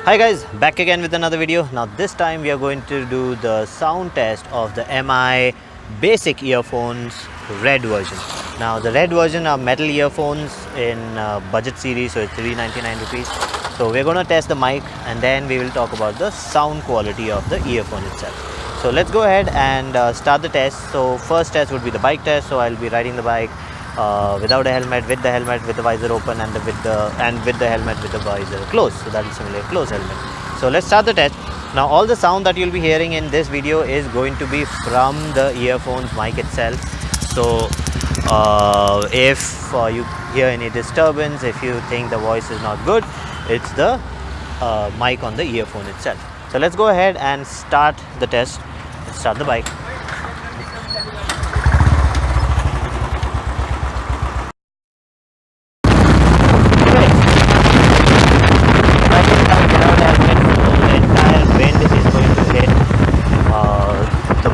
Hi guys, back again with another video. Now this time we are going to do the sound test of the Mi Basic earphones red version. Now the red version are metal earphones in budget series, so it's 399 rupees. So we're going to test the mic and then we will talk about the sound quality of the earphone itself. So let's go ahead and start the test. So first test would be the bike test. So I'll be riding the bike without a helmet, with the helmet, with the visor open, and with the helmet with the visor closed. So that will simulate closed helmet. So let's start the test. Now all the sound that you'll be hearing in this video is going to be from the earphones mic itself. So if you hear any disturbance, if you think the voice is not good, it's the mic on the earphone itself. So let's go ahead and start the test. Let's start the bike.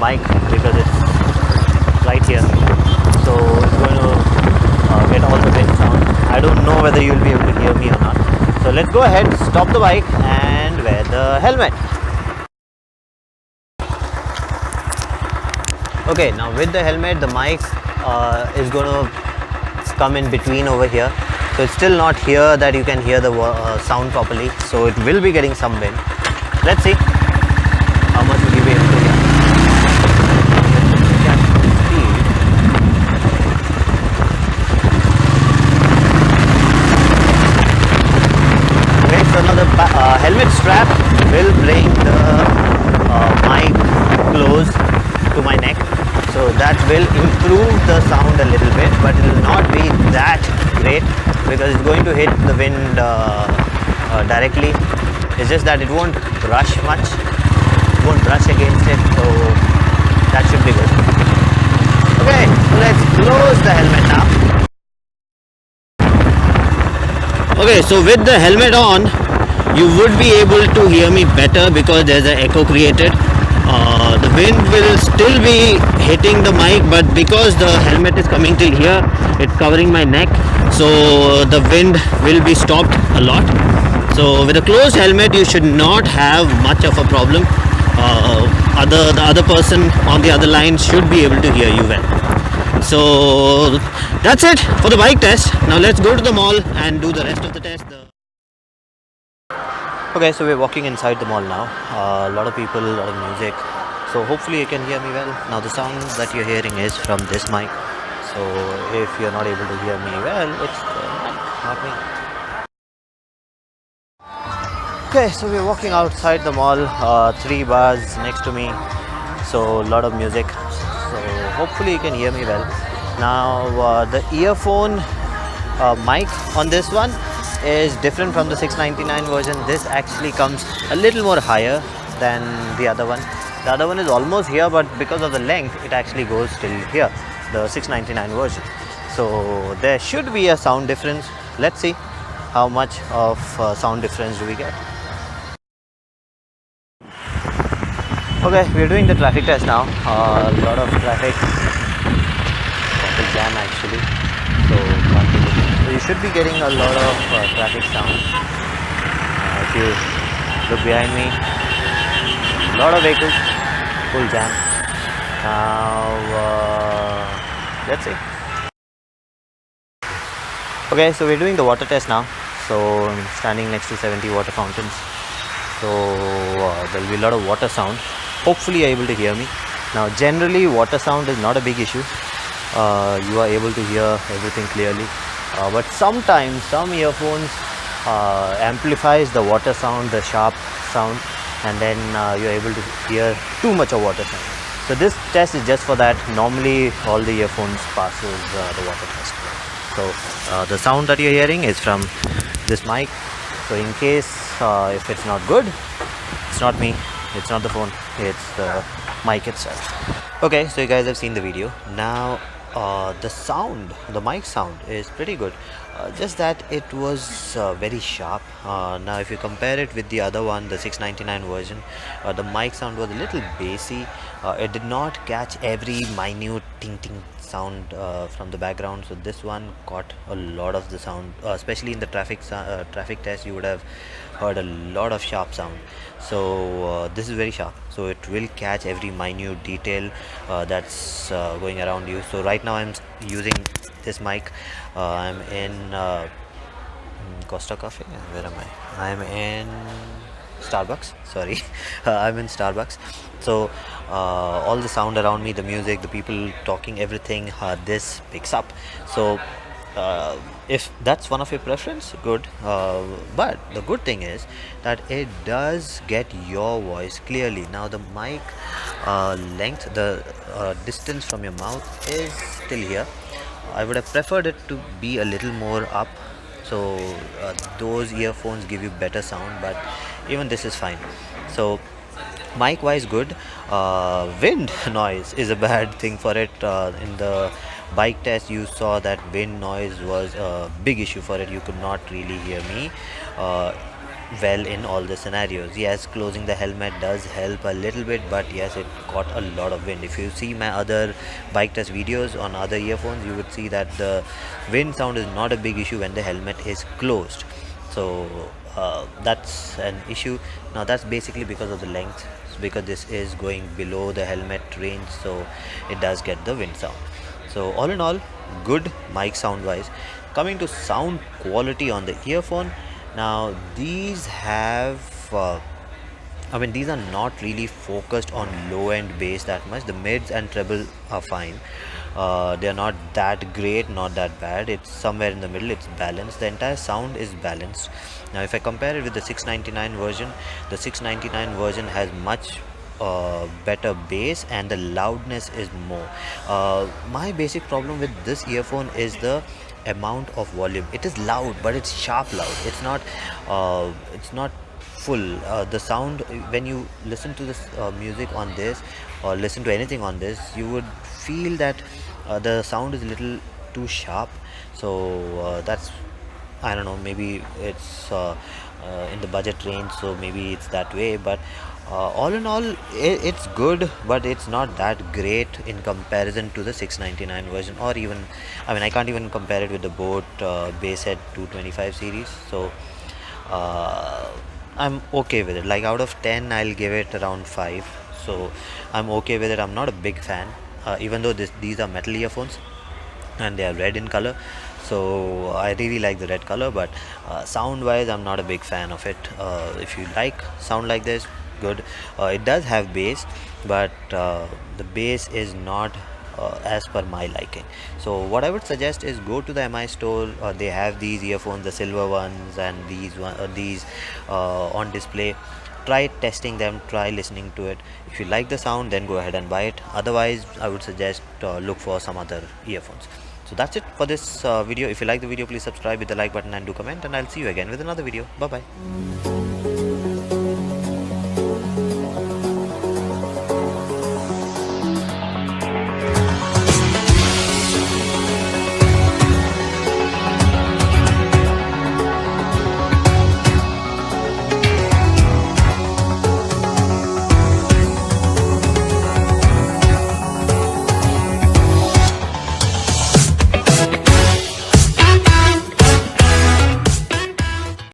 Mic because it's right here, so it's going to get all the wind sound. I don't know whether you'll be able to hear me or not. So let's go ahead, stop the bike and wear the helmet. Okay, now with the helmet the mic is going to come in between over here, so it's still not here that you can hear the sound properly, so it will be getting some wind. Let's see how much will you be able to hear. So now the helmet strap will bring the mic close to my neck, so that will improve the sound a little bit, but it will not be that great because it's going to hit the wind directly. It's just that it won't brush much, it won't brush against it, so that should be good. Okay, so let's close the helmet now. Okay, so with the helmet on, you would be able to hear me better because there's an echo created. The wind will still be hitting the mic, but because the helmet is coming till here, it's covering my neck, so the wind will be stopped a lot. So with a closed helmet, you should not have much of a problem. The other person on the other line should be able to hear you well. So that's it for the bike test. Now let's go to the mall and do the rest of the test. Okay, so we're walking inside the mall now. A lot of people, a lot of music. So hopefully you can hear me well. Now the sound that you're hearing is from this mic. So if you're not able to hear me well, it's the mic, not me. Okay, so we're walking outside the mall. 3 bars next to me. So a lot of music. So hopefully you can hear me well. Now the earphone mic on this one is different from the 699 version. This actually comes a little more higher than the other one. The other one is almost here, but because of the length it actually goes till here, the 699 version. So there should be a sound difference. Let's see how much of sound difference do we get. Okay, we're doing the traffic test now. A lot of traffic, jam actually, so you should be getting a lot of traffic sound. If you look behind me, a lot of vehicles, full jam. Now let's see. Okay, so we're doing the water test now. So I'm standing next to 70 water fountains, so there will be a lot of water sound. Hopefully you're able to hear me. Now generally water sound is not a big issue. You are able to hear everything clearly, but sometimes some earphones amplifies the water sound, the sharp sound, and then you're able to hear too much of water sound. So this test is just for that. Normally all the earphones passes the water test. So the sound that you're hearing is from this mic. So in case if it's not good, it's not me, it's not the phone, it's the mic itself. Okay, so you guys have seen the video. Now the sound, the mic sound is pretty good, just that it was very sharp. Now if you compare it with the other one, the 699 version, the mic sound was a little bassy. It did not catch every minute ting ting sound from the background. So this one caught a lot of the sound, especially in the traffic test. You would have heard a lot of sharp sound. So this is very sharp, so it will catch every minute detail that's going around you. So right now I'm using this mic. I'm in Costa Cafe. Where am I? I'm in Starbucks. Sorry, I'm in Starbucks. So all the sound around me, the music, the people talking, everything, this picks up. So uh, if that's one of your preference, good. But the good thing is that it does get your voice clearly. Now the mic length, the distance from your mouth is still here. I would have preferred it to be a little more up, so those earphones give you better sound, but even this is fine. So mic wise good. Wind noise is a bad thing for it. In the bike test you saw that wind noise was a big issue for it. You could not really hear me uh, well in all the scenarios. Yes, closing the helmet does help a little bit, but yes, it caught a lot of wind. If you see my other bike test videos on other earphones, you would see that the wind sound is not a big issue when the helmet is closed. So that's an issue. Now that's basically because of the length, because this is going below the helmet range, so it does get the wind sound. So all in all, good mic sound wise. Coming to sound quality on the earphone, now these have these are not really focused on low end bass that much. The mids and treble are fine. They are not that great, not that bad. It's somewhere in the middle. It's balanced. The entire sound is balanced. Now, if I compare it with the 699 version, the 699 version has much better bass and the loudness is more. My basic problem with this earphone is the amount of volume. It is loud, but it's sharp loud. It's not full. The sound when you listen to this music on this, or listen to anything on this, you would feel that the sound is a little too sharp. So that's, I don't know, maybe it's in the budget range, so maybe it's that way. But all in all, it's good, but it's not that great in comparison to the 699 version, or even, I can't even compare it with the Boat Basshead 225 series. So I'm okay with it. Like out of 10, I'll give it around 5. So I'm okay with it. I'm not a big fan, even though these are metal earphones and they are red in color. So I really like the red color, but sound wise I'm not a big fan of it. If you like sound like this, good. It does have bass, but the bass is not as per my liking. So what I would suggest is go to the MI store. They have these earphones, the silver ones, and these on display. Try testing them, try listening to it. If you like the sound, then go ahead and buy it. Otherwise, I would suggest look for some other earphones. So that's it for this video. If you like the video, please subscribe with the like button and do comment, and I'll see you again with another video. Bye bye.